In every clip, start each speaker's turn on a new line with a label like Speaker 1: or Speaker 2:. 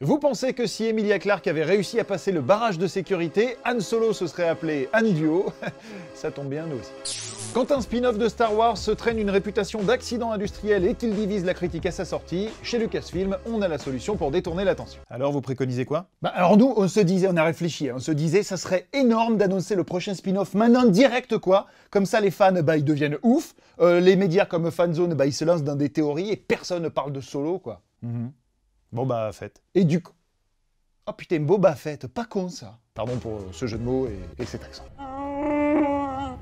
Speaker 1: Vous pensez que si Emilia Clarke avait réussi à passer le barrage de sécurité, Han Solo se serait appelé Han Duo? Ça tombe bien, nous aussi. Quand un spin-off de Star Wars se traîne une réputation d'accident industriel et qu'il divise la critique à sa sortie, chez Lucasfilm, on a la solution pour détourner l'attention. Alors vous préconisez quoi? Alors nous, on se disait, on a réfléchi, on se disait, ça serait énorme d'annoncer le prochain spin-off maintenant direct quoi, comme ça les fans, ils deviennent ouf, les médias comme Fanzone, ils se lancent dans des théories et personne ne parle de Solo quoi. Boba Fett. Et du coup... Oh putain, Boba Fett, pas con ça. Pardon pour ce jeu de mots et cet accent.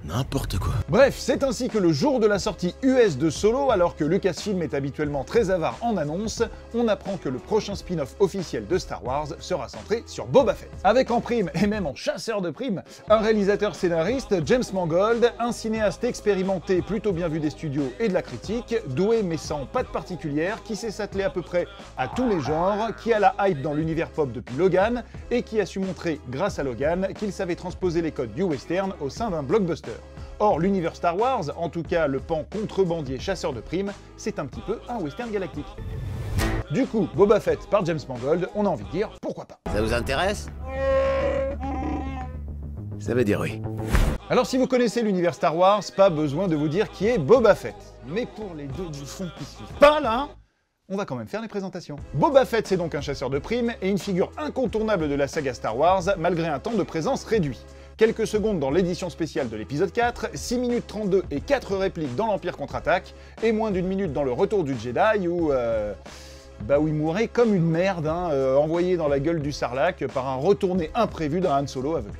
Speaker 2: N'importe quoi.
Speaker 1: Bref, c'est ainsi que le jour de la sortie US de Solo, alors que Lucasfilm est habituellement très avare en annonces, on apprend que le prochain spin-off officiel de Star Wars sera centré sur Boba Fett. Avec en prime, et même en chasseur de primes, un réalisateur scénariste, James Mangold, un cinéaste expérimenté plutôt bien vu des studios et de la critique, doué mais sans patte particulière, qui sait s'atteler à peu près à tous les genres, qui a la hype dans l'univers pop depuis Logan, et qui a su montrer, grâce à Logan, qu'il savait transposer les codes du western au sein d'un blockbuster. Or, l'univers Star Wars, en tout cas le pan contrebandier chasseur de primes, c'est un petit peu un western galactique. Du coup, Boba Fett par James Mangold, on a envie de dire pourquoi pas.
Speaker 2: Ça vous intéresse? Ça veut dire oui.
Speaker 1: Alors si vous connaissez l'univers Star Wars, pas besoin de vous dire qui est Boba Fett. Mais pour les deux du fond qui suivent pas là, on va quand même faire les présentations. Boba Fett, c'est donc un chasseur de primes et une figure incontournable de la saga Star Wars, malgré un temps de présence réduit. Quelques secondes dans l'édition spéciale de l'épisode 4, 6 minutes 32 et 4 répliques dans l'Empire contre-attaque, et moins d'une minute dans le Retour du Jedi où il mourait comme une merde, envoyé dans la gueule du sarlac par un retourné imprévu d'un Han Solo aveugle.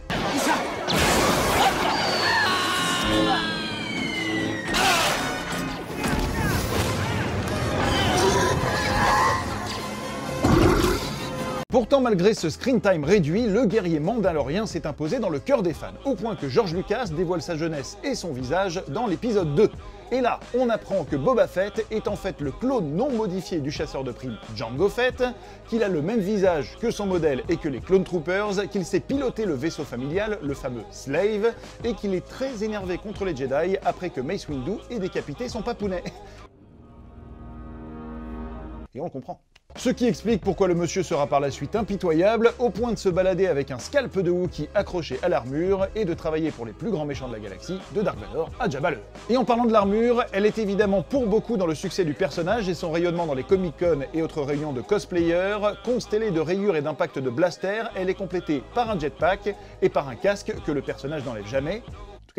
Speaker 1: Pourtant, malgré ce screen time réduit, le guerrier mandalorien s'est imposé dans le cœur des fans, au point que George Lucas dévoile sa jeunesse et son visage dans l'épisode 2. Et là, on apprend que Boba Fett est en fait le clone non modifié du chasseur de primes Jango Fett, qu'il a le même visage que son modèle et que les Clone Troopers, qu'il sait piloter le vaisseau familial, le fameux Slave, et qu'il est très énervé contre les Jedi après que Mace Windu ait décapité son papounet. Et on le comprend. Ce qui explique pourquoi le monsieur sera par la suite impitoyable, au point de se balader avec un scalp de Wookiee accroché à l'armure et de travailler pour les plus grands méchants de la galaxie, de Dark Vador à Jabba le Hutt. Et en parlant de l'armure, elle est évidemment pour beaucoup dans le succès du personnage et son rayonnement dans les Comic-Con et autres réunions de cosplayers. Constellée de rayures et d'impact de blaster, elle est complétée par un jetpack et par un casque que le personnage n'enlève jamais.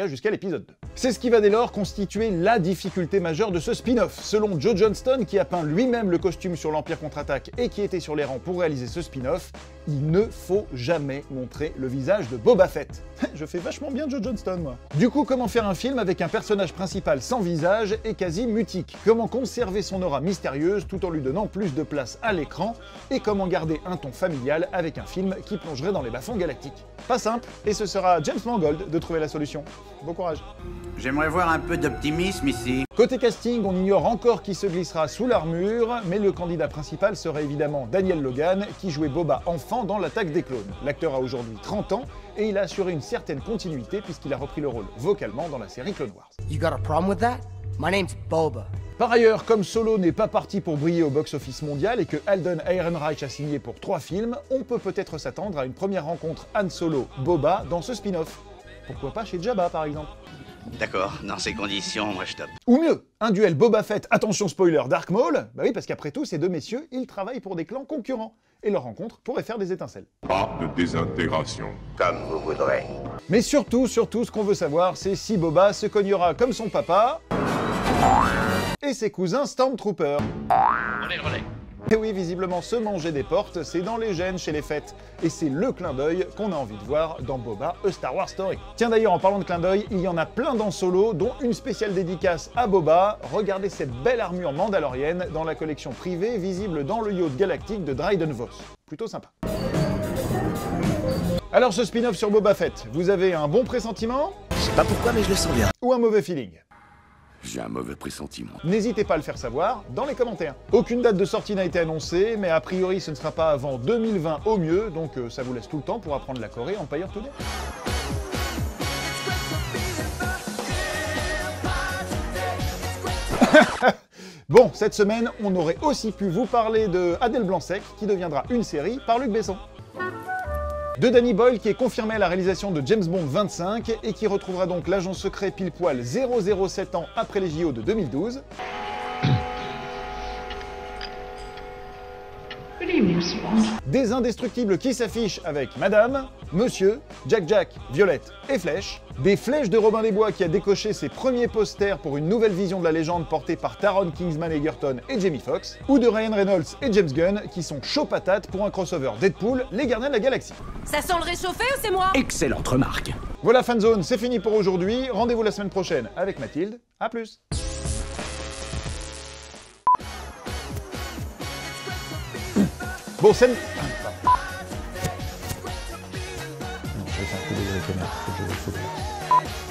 Speaker 1: Jusqu'à l'épisode 2. C'est ce qui va dès lors constituer la difficulté majeure de ce spin-off. Selon Joe Johnston, qui a peint lui-même le costume sur l'Empire contre-attaque et qui était sur les rangs pour réaliser ce spin-off, il ne faut jamais montrer le visage de Boba Fett. Je fais vachement bien Joe Johnston, moi. Du coup, comment faire un film avec un personnage principal sans visage et quasi mutique? Comment conserver son aura mystérieuse tout en lui donnant plus de place à l'écran? Et comment garder un ton familial avec un film qui plongerait dans les bas-fonds galactiques? Pas simple, et ce sera James Mangold de trouver la solution. Bon courage.
Speaker 3: J'aimerais voir un peu d'optimisme ici.
Speaker 1: Côté casting, on ignore encore qui se glissera sous l'armure, mais le candidat principal serait évidemment Daniel Logan, qui jouait Boba enfant dans l'Attaque des clones. L'acteur a aujourd'hui 30 ans, et il a assuré une certaine continuité puisqu'il a repris le rôle vocalement dans la série Clone Wars.
Speaker 4: You got a problem with that? My name's Boba.
Speaker 1: Par ailleurs, comme Solo n'est pas parti pour briller au box-office mondial et que Alden Ehrenreich a signé pour 3 films, on peut peut-être s'attendre à une première rencontre Han Solo-Boba dans ce spin-off. Pourquoi pas chez Jabba par exemple?
Speaker 3: D'accord, dans ces conditions, moi je tape.
Speaker 1: Ou mieux, un duel Boba Fett, attention spoiler, Dark Maul? Bah oui, parce qu'après tout, ces deux messieurs, ils travaillent pour des clans concurrents. Et leur rencontre pourrait faire des étincelles.
Speaker 5: Pas de désintégration.
Speaker 3: Comme vous voudrez.
Speaker 1: Mais surtout, ce qu'on veut savoir, c'est si Boba se cognera comme son papa et ses cousins Stormtroopers.
Speaker 3: Prenez le relais.
Speaker 1: Et oui, visiblement, se manger des portes, c'est dans les gènes chez les Fett. Et c'est le clin d'œil qu'on a envie de voir dans Boba, A Star Wars Story. Tiens d'ailleurs, en parlant de clin d'œil, il y en a plein dans Solo, dont une spéciale dédicace à Boba. Regardez cette belle armure mandalorienne dans la collection privée visible dans le yacht galactique de Dryden Voss. Plutôt sympa. Alors ce spin-off sur Boba Fett, vous avez un bon pressentiment?
Speaker 2: Je sais pas pourquoi, mais je le sens bien.
Speaker 1: Ou un mauvais feeling?
Speaker 5: J'ai un mauvais pressentiment.
Speaker 1: N'hésitez pas à le faire savoir dans les commentaires. Aucune date de sortie n'a été annoncée, mais a priori ce ne sera pas avant 2020 au mieux, donc ça vous laisse tout le temps pour apprendre la Corée Empire Today. Bon, cette semaine, on aurait aussi pu vous parler de Adèle Blanc-Sec, qui deviendra une série par Luc Besson. De Danny Boyle, qui est confirmé à la réalisation de James Bond 25, et qui retrouvera donc l'agent secret pile poil 007 ans après les JO de 2012. Des Indestructibles qui s'affichent avec Madame, Monsieur, Jack, Violette et Flèche. Des Flèches de Robin des Bois qui a décoché ses premiers posters pour une nouvelle vision de la légende portée par Taron Kingsman Egerton et Jamie Foxx. Ou de Ryan Reynolds et James Gunn qui sont chauds patates pour un crossover Deadpool, les Gardiens de la Galaxie.
Speaker 6: Ça sent le réchauffé ou c'est moi?
Speaker 2: Excellente remarque.
Speaker 1: Voilà Fanzone, c'est fini pour aujourd'hui. Rendez-vous la semaine prochaine avec Mathilde. À plus. Bon, scène... pardon. Non, je vais faire un coup de caméra, je vais le